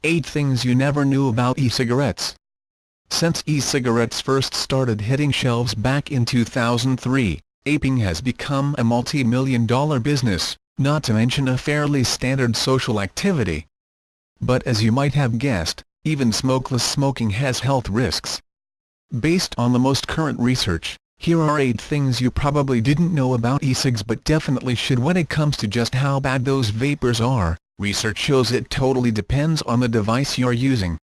8 Things You Never Knew About E-Cigarettes. Since e-cigarettes first started hitting shelves back in 2003, vaping has become a multi-million-dollar business, not to mention a fairly standard social activity. But as you might have guessed, even smokeless smoking has health risks. Based on the most current research, here are 8 things you probably didn't know about e-cigs but definitely should when it comes to just how bad those vapors are. Research shows it totally depends on the device you're using.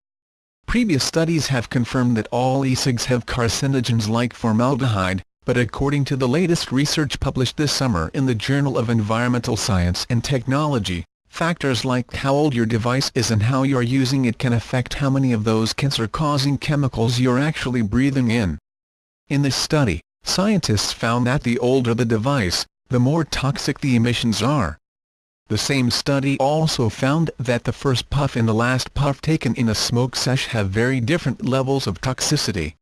Previous studies have confirmed that all e-cigs have carcinogens like formaldehyde, but according to the latest research published this summer in the Journal of Environmental Science and Technology, factors like how old your device is and how you're using it can affect how many of those cancer-causing chemicals you're actually breathing in. In this study, scientists found that the older the device, the more toxic the emissions are. The same study also found that the first puff and the last puff taken in a smoke sesh have very different levels of toxicity.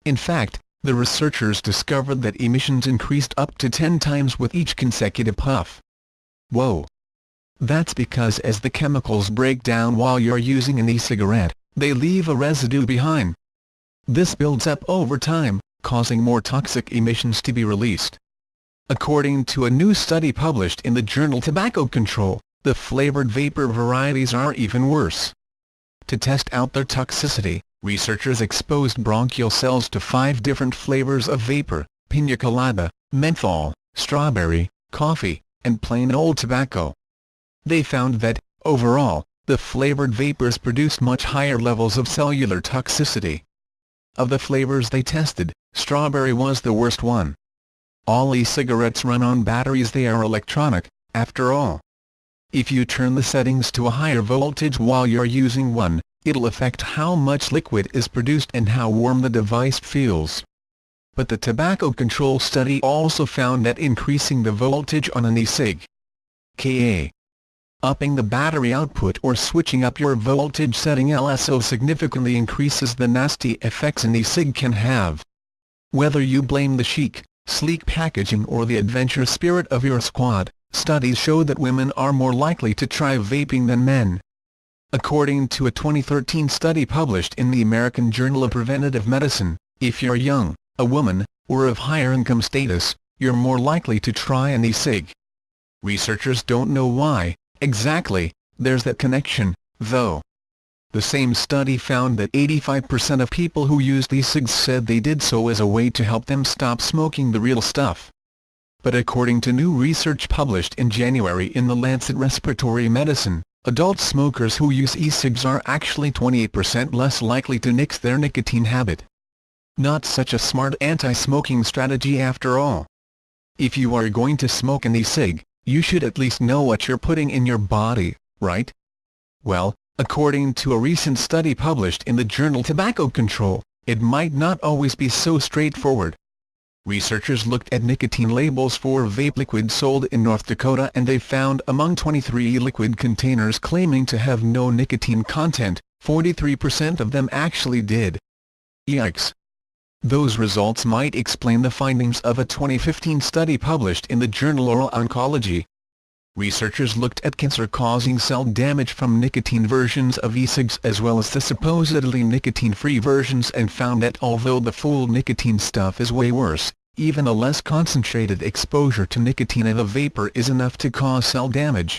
In fact, the researchers discovered that emissions increased up to 10 times with each consecutive puff. Whoa! That's because as the chemicals break down while you're using an e-cigarette, they leave a residue behind. This builds up over time, causing more toxic emissions to be released. According to a new study published in the journal Tobacco Control, the flavored vapor varieties are even worse. To test out their toxicity, researchers exposed bronchial cells to 5 different flavors of vapor: piña colada, menthol, strawberry, coffee, and plain old tobacco. They found that, overall, the flavored vapors produced much higher levels of cellular toxicity. Of the flavors they tested, strawberry was the worst one. All e-cigarettes run on batteries. They are electronic, after all. If you turn the settings to a higher voltage while you're using one, it'll affect how much liquid is produced and how warm the device feels. But the Tobacco Control study also found that increasing the voltage on an e-cig, ka upping the battery output or switching up your voltage setting also significantly increases the nasty effects an e-cig can have. Whether you blame the chic, sleek packaging or the adventure spirit of your squad, studies show that women are more likely to try vaping than men. According to a 2013 study published in the American Journal of Preventive Medicine, if you're young, a woman, or of higher income status, you're more likely to try an e-cig. Researchers don't know why, exactly, there's that connection, though. The same study found that 85% of people who used e-cigs said they did so as a way to help them stop smoking the real stuff. But according to new research published in January in The Lancet Respiratory Medicine, adult smokers who use e-cigs are actually 28% less likely to nix their nicotine habit. Not such a smart anti-smoking strategy after all. If you are going to smoke an e-cig, you should at least know what you're putting in your body, right? Well, according to a recent study published in the journal Tobacco Control, it might not always be so straightforward. Researchers looked at nicotine labels for vape liquid sold in North Dakota and they found among 23 liquid containers claiming to have no nicotine content, 43% of them actually did. Yikes! Those results might explain the findings of a 2015 study published in the journal Oral Oncology. Researchers looked at cancer-causing cell damage from nicotine versions of e-cigs as well as the supposedly nicotine-free versions and found that although the full nicotine stuff is way worse, even a less concentrated exposure to nicotine in a vapor is enough to cause cell damage.